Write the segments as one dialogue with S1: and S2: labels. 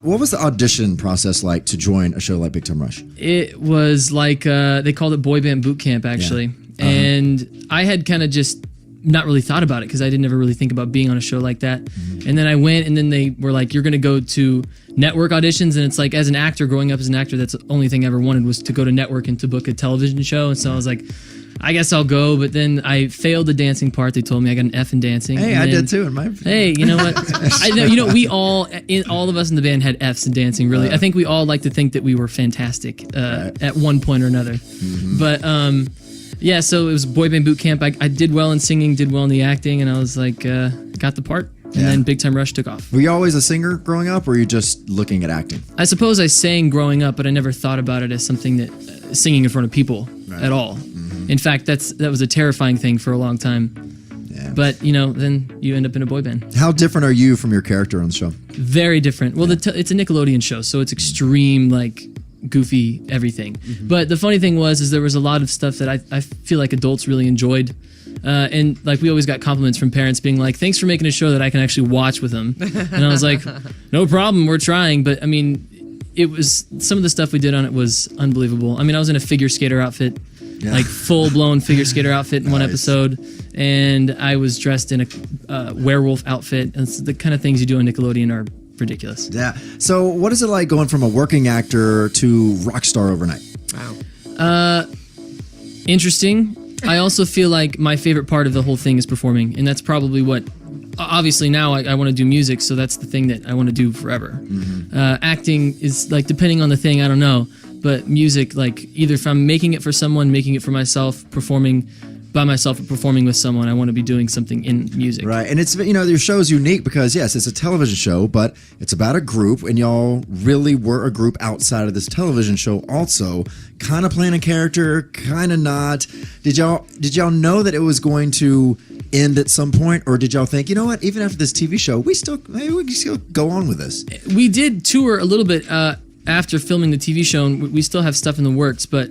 S1: What was the audition process like to join a show like Big Time Rush?
S2: It was like, they called it boy band boot camp, actually. Yeah. And I had kind of just not really thought about it because I didn't ever really think about being on a show like that. And then I went, and then they were like, you're going to go to network auditions. And it's like, as an actor, growing up as an actor, that's the only thing I ever wanted was to go to network and to book a television show. And so I was like, I guess I'll go, but then I failed the dancing part. They told me I got an F in dancing.
S1: Hey, I did too in my opinion.
S2: Hey, you know what? I know, you know, we all of us in the band had Fs in dancing, really. I think we all like to think that we were fantastic at one point or another. But yeah, so it was boy band boot camp. I did well in singing, did well in the acting, and I was like, got the part. And then Big Time Rush took off.
S1: Were you always a singer growing up, or were you just looking at acting?
S2: I suppose I sang growing up, but I never thought about it as something that singing in front of people at all. In fact, that was a terrifying thing for a long time. Yeah. But, you know, then you end up in a boy band.
S1: How different are you from your character on the show?
S2: Very different. Well, it's a Nickelodeon show, so it's extreme, like, goofy everything. But the funny thing was there was a lot of stuff that I feel like adults really enjoyed. And, like, we always got compliments from parents being like, thanks for making a show that I can actually watch with them. And I was like, no problem, we're trying. But, I mean, it was, some of the stuff we did on it was unbelievable. I mean, I was in a figure skater outfit. Like full-blown figure skater outfit in one episode, and I was dressed in a werewolf outfit. And the kind of things you do on Nickelodeon are ridiculous. Yeah.
S1: So what is it like going from a working actor to rock star overnight?
S2: Wow. Interesting. I also feel like my favorite part of the whole thing is performing, and that's probably what... Obviously now I want to do music, so that's the thing that I want to do forever. Acting is, like, depending on the thing, I don't know. But music, like, either if I'm making it for someone, making it for myself, performing by myself, or performing with someone, I want to be doing something in music.
S1: Right, and it's, you know, your show is unique because, yes, it's a television show, but it's about a group, and y'all really were a group outside of this television show also, kind of playing a character, kind of not. Did y'all know that it was going to end at some point, or did y'all think, you know what, even after this TV show, maybe we can still go on with this?
S2: We did tour a little bit after filming the TV show, and we still have stuff in the works, but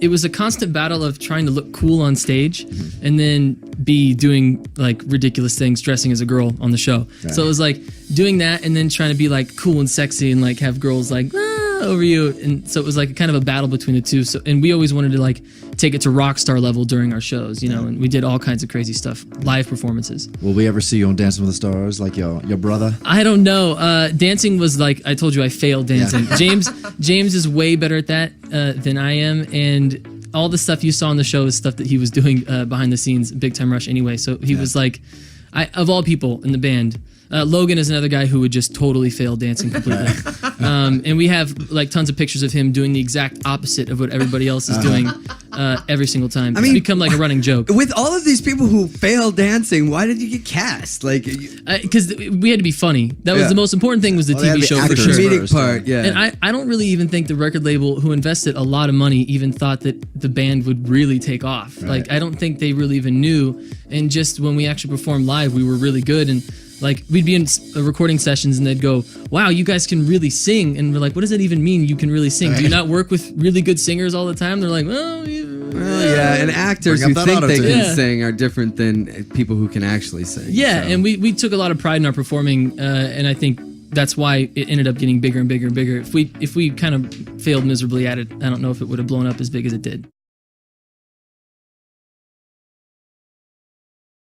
S2: it was a constant battle of trying to look cool on stage and then be doing, like, ridiculous things, dressing as a girl on the show. Right. So it was like doing that and then trying to be, like, cool and sexy and, like, have girls like over you, and so it was like kind of a battle between the two. So, and we always wanted to, like, take it to rock star level during our shows, you know, and we did all kinds of crazy stuff, live performances.
S1: Will we ever see you on Dancing with the Stars, like your brother?
S2: I don't know. Dancing was, like, I told you, I failed dancing. Yeah. James is way better at that than I am, and all the stuff you saw on the show is stuff that he was doing behind the scenes, Big Time Rush anyway. So he was like, of all people in the band, Logan is another guy who would just totally fail dancing completely. And we have, like, tons of pictures of him doing the exact opposite of what everybody else is doing every single time. I mean, it's become like a running joke.
S3: With all of these people who fail dancing, why did you get cast? Like,
S2: because we had to be funny. That was the most important thing, was the TV show for sure.
S3: The comedic part,
S2: And I don't really even think the record label, who invested a lot of money, even thought that the band would really take off. Right. Like, I don't think they really even knew. And just when we actually performed live, we were really good. And, like, we'd be in recording sessions and they'd go, wow, you guys can really sing. And we're like, what does that even mean, you can really sing? Do you not work with really good singers all the time? They're like, well,
S3: yeah, and actors who think they can sing are different than people who can actually sing.
S2: Yeah, so. And we took a lot of pride in our performing, and I think that's why it ended up getting bigger and bigger and bigger. If we kind of failed miserably at it, I don't know if it would have blown up as big as it did.